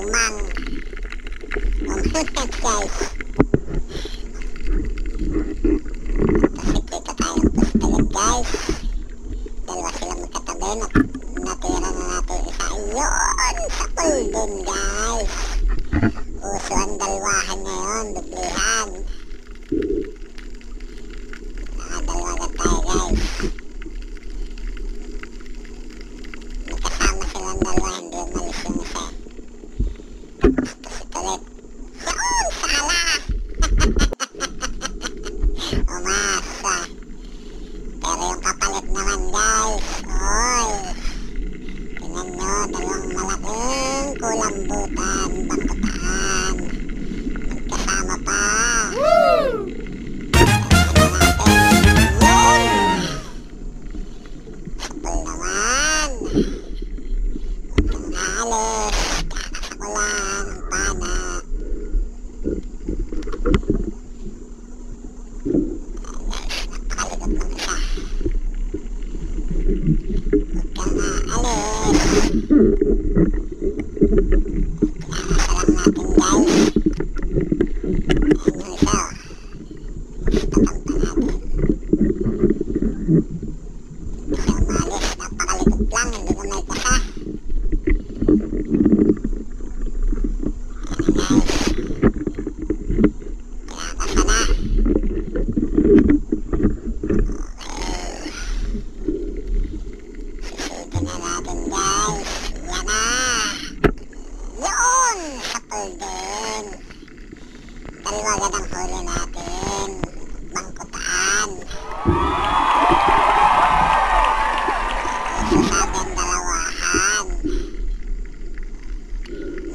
umang. Umangat guys. Kasi kita tayo ng pustalit guys. Dalawa sila magkatabi. Natira na natin isa. Ayun! Sa Golden guys. Uso ang dalwahan ngayon. Dublihan. Nakadalawa agad tayo guys. Magkasama silang dalawa. Hindi umalis yung isa. Pusit ulit. Yun! Sala! Umasa. Pero yung kapalit naman guys. Oy! Tingnan nyo. Dalawang malaking kulambutan. Bangkutaan. Magkasama pa. Dalawa agad ang huli natin. Bangkutaan. Sasabi ang dalawahan.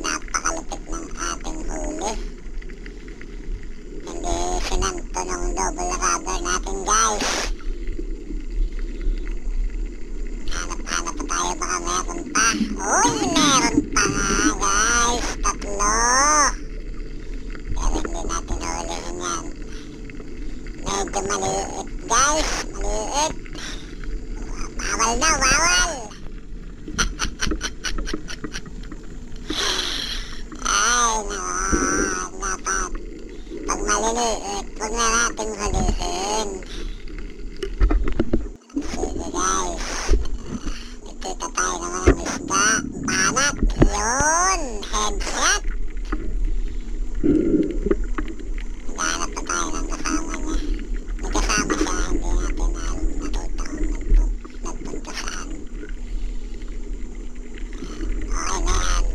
Napakalupit ng ating huli. Hindi sinanto ng double rubber natin guys. Hanap-hanap pa tayo, baka meron pa. Uy, meron pa nga guys. Tatlo. Pero hindi natin ulihin yan. Medyo maliit guys. Maliit. Bawal na, bawal. Ay, dapat. Pag maliliit, huwag na natin hulihin. Sige guys. Nakita tayo naman ng isda. Banat. Yun. Headshot. Naghanap pa tayo ng kasama niya. May kasama siya. Hindi natin nakita kung nagpunta saan. Okay na yan.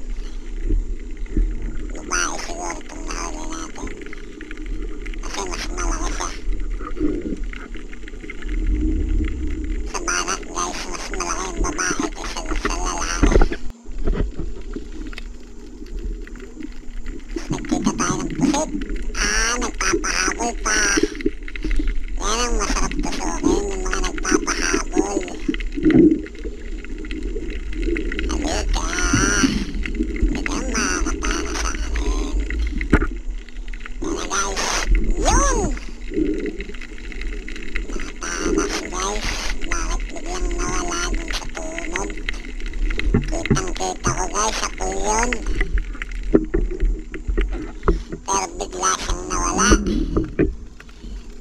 Babae siguro itong nahuli natin. Kasi mas malaki siya. Sa banat guys, mas malaki yung babae kaysa sa lalaki. Nagkita tayo ng pusit. Nagpapahabol pa. Yan ang masarap tusukin, yung mga nagpapahabol. Halika. Halika makakatana sa akin. Yan na guys. Yun! Nakatanas guys. Bakit biglang nawala dun sa tunod? Kitang-kita ko guys, ako yun. Pero bigla siyang nawala.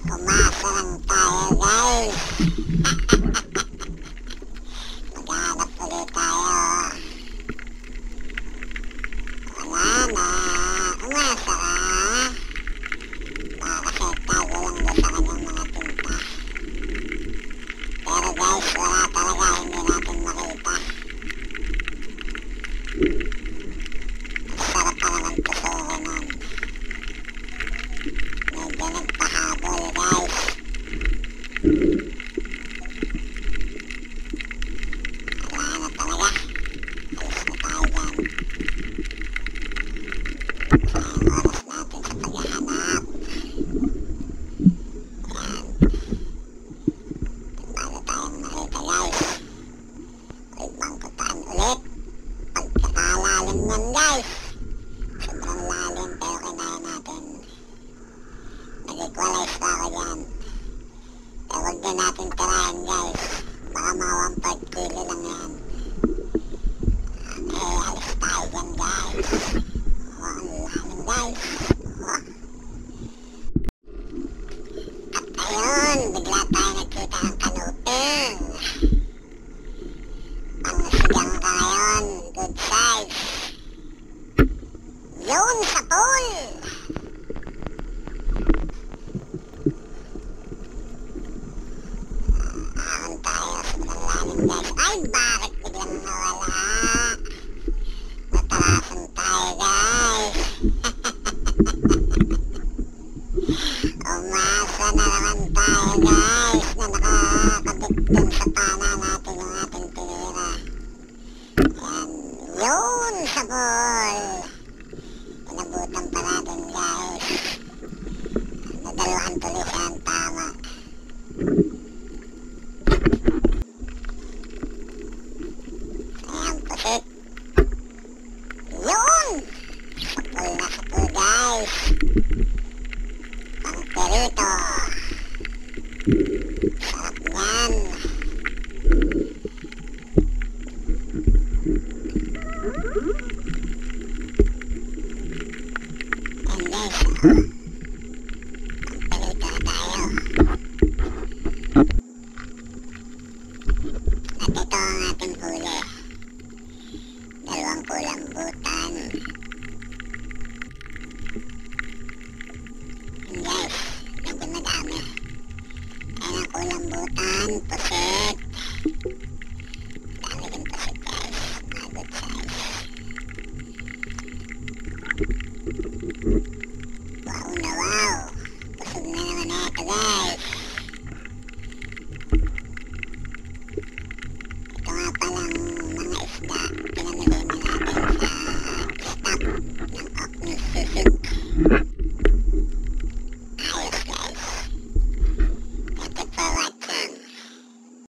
Umasa lang tayo guys. Maghanap ulit tayo. Wala na. Umasa ka. Kasi tago lang doon sa kanyang mga tinta. Pero guys, wala talaga. Hindi natin makita. Sarap pa naman tusukin nun. Medyo nagpahabol guys. Wala na talaga. Alis na tayo dyan. Ang oras natin sa paghahanap. Ayan. Bago tayong nakita guys. Uy, bangkutaan ulit. Pagkakalalim yan guys. Sobrang lalim pero kinaya natin. Nag-equalize pa ako dyan. Pero huwag din natin tirahin guys. Baka mga 1/4 kilo lang yan. Alis tayo dyan guys. Yun, sa pool. Ahon tayo sa malalim guys. Ay, bakit biglang nawala? Natarasan tayo guys. Umasa na naman tayo guys na nakakabit dun sa pana natin yung ating tinira. Yan, yun sa ball. Inabutan pa natin guys. Nadalahan tuloy siya ang tama. Ayan, pusit. Yun! Sakol na sakol guys. Pang perito. Sarap niyan. Ayan guys. Pang perito na tayo. At ito ang ating huli. Dalawang kulambutan. Ayan guys. Medyo madami. Ayan ang kulambutan. Pusit. Dami din pusit guys. Mga good size. Wow na wow. Busog na naman ito guys. Ito nga palang mga isda. Pinamili na natin sa stock ng Oknus Susug.